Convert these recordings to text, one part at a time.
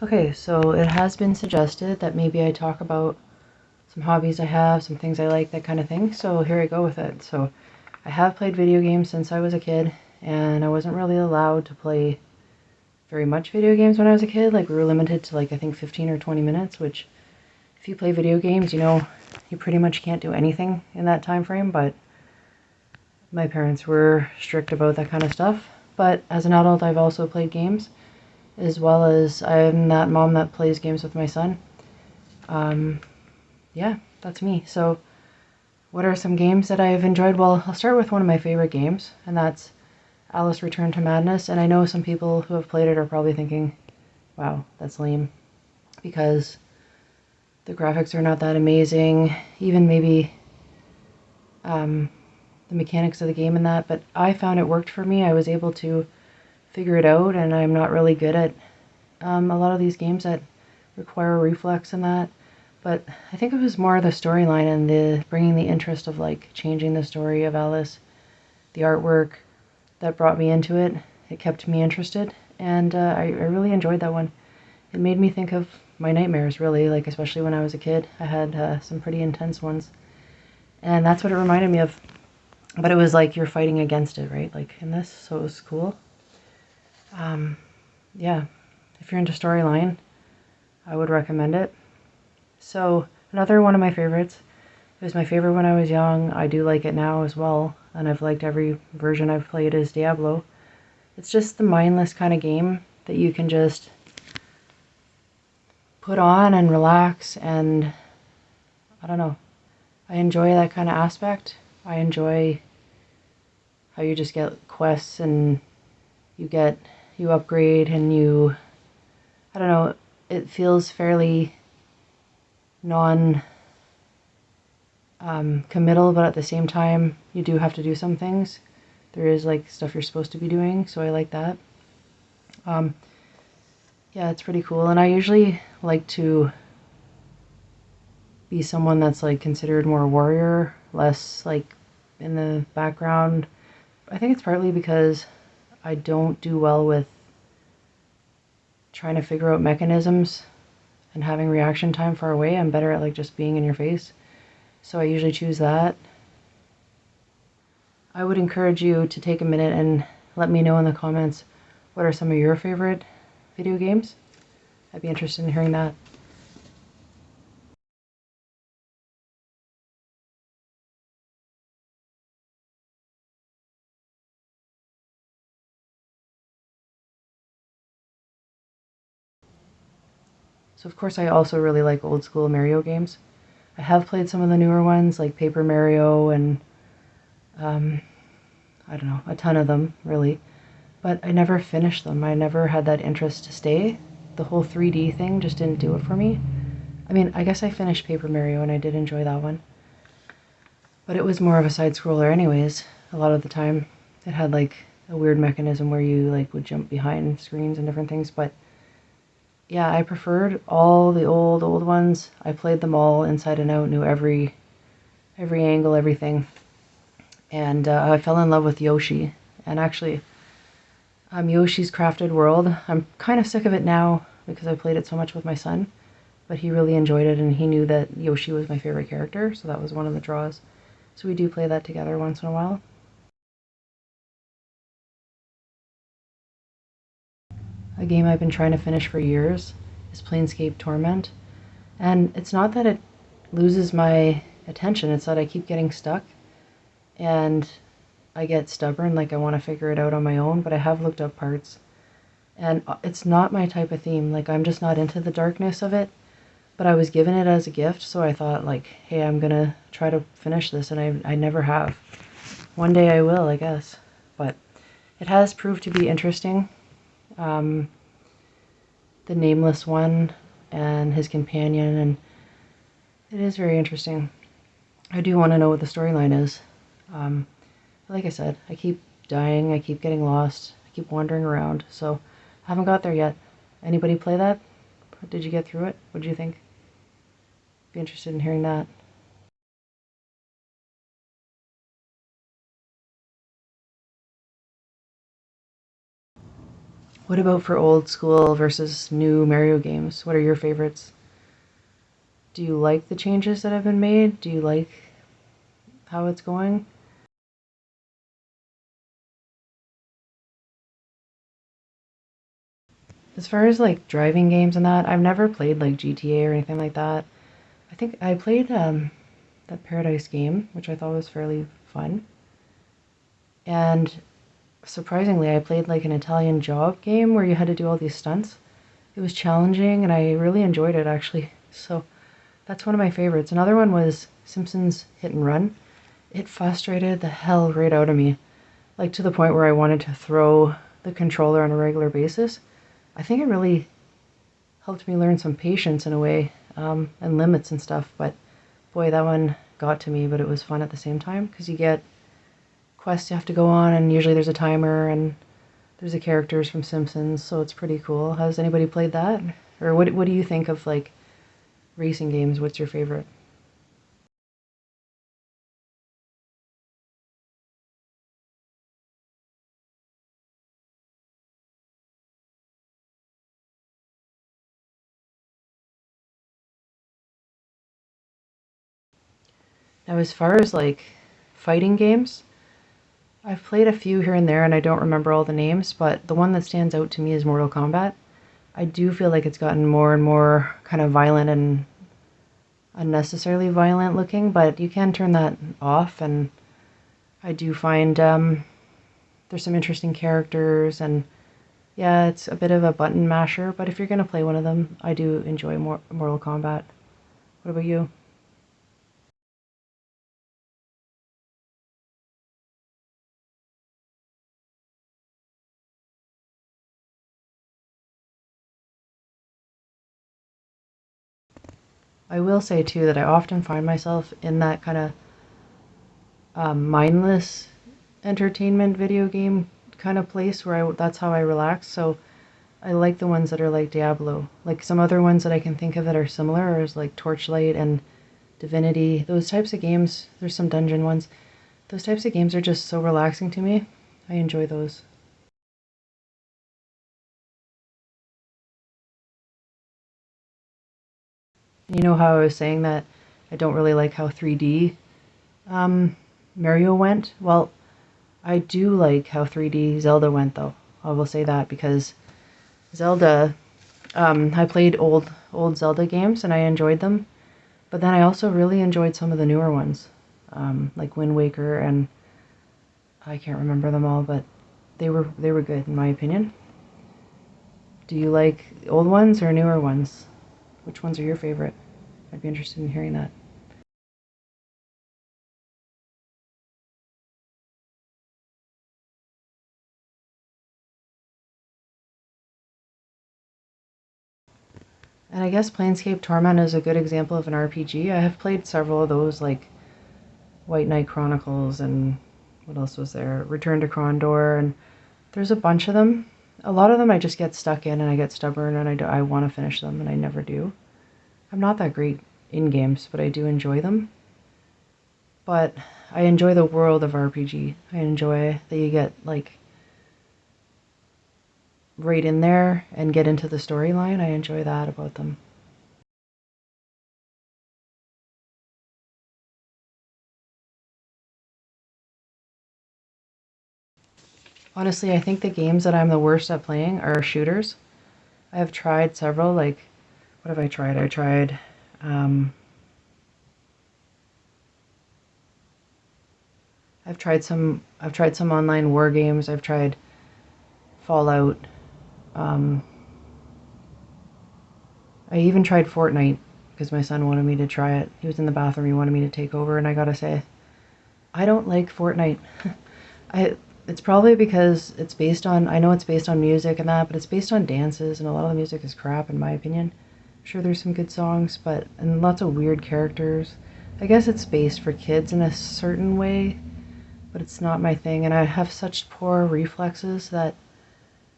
Okay, so it has been suggested that maybe I talk about some hobbies I have, some things I like, that kind of thing. So here I go with it. So I have played video games since I was a kid, and I wasn't really allowed to play very much video games when I was a kid. Like we were limited to like I think 15 or 20 minutes, which if you play video games, you know, you pretty much can't do anything in that time frame, but my parents were strict about that kind of stuff. But as an adult, I've also played games, as well as I'm that mom that plays games with my son. Um, yeah, that's me. So, what are some games that I've enjoyed? Well, I'll start with one of my favorite games, and that's Alice Return to Madness. And I know some people who have played it are probably thinking, wow, that's lame, because the graphics are not that amazing, even maybe um, the mechanics of the game and that, but I found it worked for me. I was able to figure it out, and I'm not really good at a lot of these games that require reflex and that. But I think it was more the storyline and the bringing the interest of like changing the story of Alice, the artwork that brought me into it. It kept me interested, and I really enjoyed that one. It made me think of my nightmares, really, like especially when I was a kid. I had some pretty intense ones, and that's what it reminded me of. But it was like you're fighting against it, right? Like in this, so it was cool. Um, yeah, if you're into storyline, I would recommend it. So another one of my favorites. It was my favorite when I was young. I do like it now as well, and I've liked every version I've played is Diablo. It's just the mindless kind of game that you can just put on and relax, and I don't know. I enjoy that kind of aspect. I enjoy how you just get quests and you get you upgrade and you I don't know, it feels fairly non committal, but at the same time, you do have to do some things. There is like stuff you're supposed to be doing, so I like that. Um, yeah, it's pretty cool. And I usually like to be someone that's like considered more warrior, less like in the background. I think it's partly because I don't do well with trying to figure out mechanisms and having reaction time far away. I'm better at like just being in your face. So I usually choose that. I would encourage you to take a minute and let me know in the comments what are some of your favorite video games. I'd be interested in hearing that. So of course I also really like old school Mario games. I have played some of the newer ones like Paper Mario and um, I don't know, a ton of them really, but I never finished them. I never had that interest to stay. The whole 3D thing just didn't do it for me. I mean, I guess I finished Paper Mario and I did enjoy that one, but it was more of a side scroller anyways. A lot of the time it had like a weird mechanism where you like would jump behind screens and different things, but yeah, I preferred all the old ones. I played them all inside and out, knew every angle, everything, and I fell in love with Yoshi. And actually, Yoshi's Crafted World. I'm kind of sick of it now because I played it so much with my son, but he really enjoyed it, and he knew that Yoshi was my favorite character, so that was one of the draws. So we do play that together once in a while. A game I've been trying to finish for years is Planescape Torment, and it's not that it loses my attention, it's that I keep getting stuck and I get stubborn, like I want to figure it out on my own, but I have looked up parts and it's not my type of theme. Like I'm just not into the darkness of it, but I was given it as a gift, so I thought like, hey, I'm gonna try to finish this, and I never have. One day I will, I guess, but it has proved to be interesting. Um, the nameless one and his companion, and it is very interesting. I do want to know what the storyline is. Um, like I said, I keep dying, I keep getting lost, I keep wandering around, so I haven't got there yet. Anybody play that? Did you get through it? What did you think? Be interested in hearing that. What about for old school versus new Mario games? What are your favorites? Do you like the changes that have been made? Do you like how it's going? As far as like driving games and that, I've never played like GTA or anything like that. I think I played that Paradise game, which I thought was fairly fun. And surprisingly, I played like an Italian job game where you had to do all these stunts. It was challenging and I really enjoyed it actually. So that's one of my favorites. Another one was Simpsons Hit and Run. It frustrated the hell right out of me, like to the point where I wanted to throw the controller on a regular basis. I think it really helped me learn some patience in a way, and limits and stuff. But boy, that one got to me, but it was fun at the same time because you get quests you have to go on, and usually there's a timer and there's the characters from Simpsons, so it's pretty cool. Has anybody played that? Or what do you think of like racing games? What's your favorite? Now, as far as like fighting games, I've played a few here and there and I don't remember all the names, but the one that stands out to me is Mortal Kombat. I do feel like it's gotten more and more kind of violent and unnecessarily violent looking, but you can turn that off. And I do find there's some interesting characters, and yeah, it's a bit of a button masher, but if you're going to play one of them, I do enjoy Mortal Kombat. What about you? I will say too that I often find myself in that kind of mindless entertainment video game kind of place where that's how I relax. So I like the ones that are like Diablo. Like some other ones that I can think of that are similar is like Torchlight and Divinity. Those types of games, there's some dungeon ones. Those types of games are just so relaxing to me. I enjoy those. You know how I was saying that I don't really like how 3D um, Mario went? Well, I do like how 3D Zelda went though. I will say that because Zelda, I played old Zelda games and I enjoyed them, but then I also really enjoyed some of the newer ones, like Wind Waker, and I can't remember them all, but they were good in my opinion. Do you like old ones or newer ones? Which ones are your favorite? I'd be interested in hearing that. And I guess Planescape Torment is a good example of an RPG. I have played several of those, like White Knight Chronicles, and what else was there? Return to Krondor, and there's a bunch of them. A lot of them I just get stuck in and I get stubborn and I want to finish them and I never do. I'm not that great in games, but I do enjoy them. But I enjoy the world of RPG. I enjoy that you get like right in there and get into the storyline. I enjoy that about them. Honestly, I think the games that I'm the worst at playing are shooters. I have tried several, like, what have I tried? Um, I've tried some online war games. I've tried Fallout. Um, I even tried Fortnite because my son wanted me to try it. He was in the bathroom. He wanted me to take over, and I gotta say, I don't like Fortnite. I it's probably because it's based on I know it's based on music and that, but it's based on dances, and a lot of the music is crap in my opinion. I'm sure there's some good songs, but and lots of weird characters. I guess it's based for kids in a certain way, but it's not my thing, and I have such poor reflexes that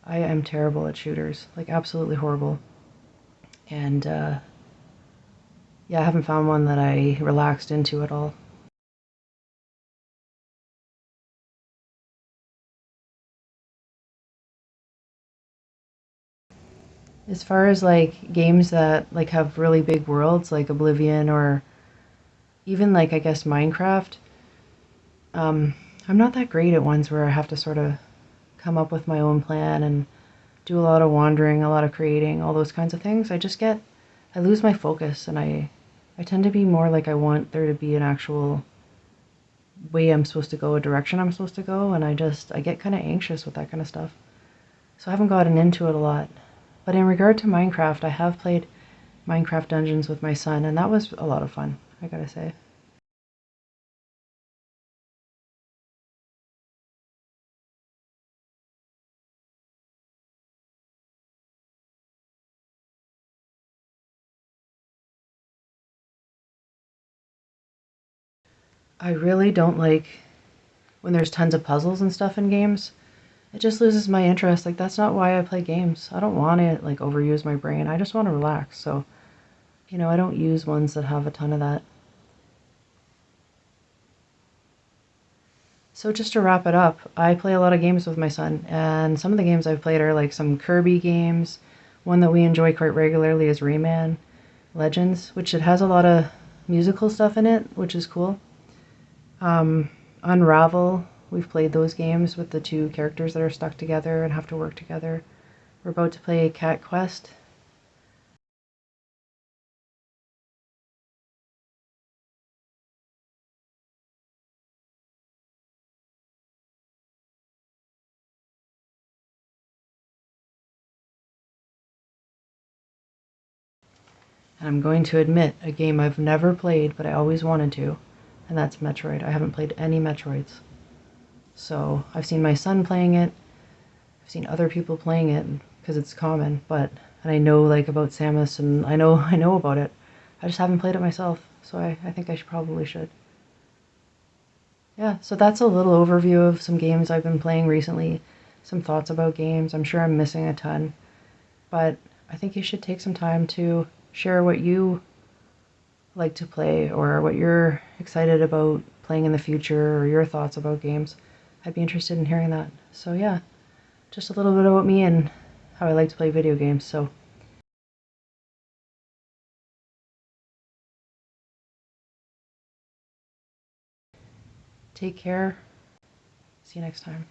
I am terrible at shooters, like absolutely horrible. And yeah, I haven't found one that I relaxed into at all. As far as like games that like have really big worlds like Oblivion or even like I guess Minecraft, um, I'm not that great at ones where I have to sort of come up with my own plan and do a lot of wandering, a lot of creating, all those kinds of things. I lose my focus and I tend to be more like I want there to be an actual way I'm supposed to go, a direction I'm supposed to go, and I get kind of anxious with that kind of stuff. So I haven't gotten into it a lot. But in regard to Minecraft, I have played Minecraft Dungeons with my son, and that was a lot of fun, I gotta say. I really don't like when there's tons of puzzles and stuff in games. It just loses my interest. Like that's not why I play games. I don't want to like overuse my brain. I just want to relax. So, I don't use ones that have a ton of that. So just to wrap it up, I play a lot of games with my son, and some of the games I've played are like some Kirby games. One that we enjoy quite regularly is Rayman Legends, which it has a lot of musical stuff in it, which is cool. Um, Unravel, we've played those games with the two characters that are stuck together and have to work together. We're about to play Cat Quest. And I'm going to admit a game I've never played, but I always wanted to, and that's Metroid. I haven't played any Metroids. So I've seen my son playing it, I've seen other people playing it because it's common, and I know like about Samus and I know about it. I just haven't played it myself, so I think I probably should. Yeah, so that's a little overview of some games I've been playing recently, some thoughts about games. I'm sure I'm missing a ton, but I think you should take some time to share what you like to play or what you're excited about playing in the future or your thoughts about games. I'd be interested in hearing that. So, yeah, just a little bit about me and how I like to play video games. So, take care. See you next time.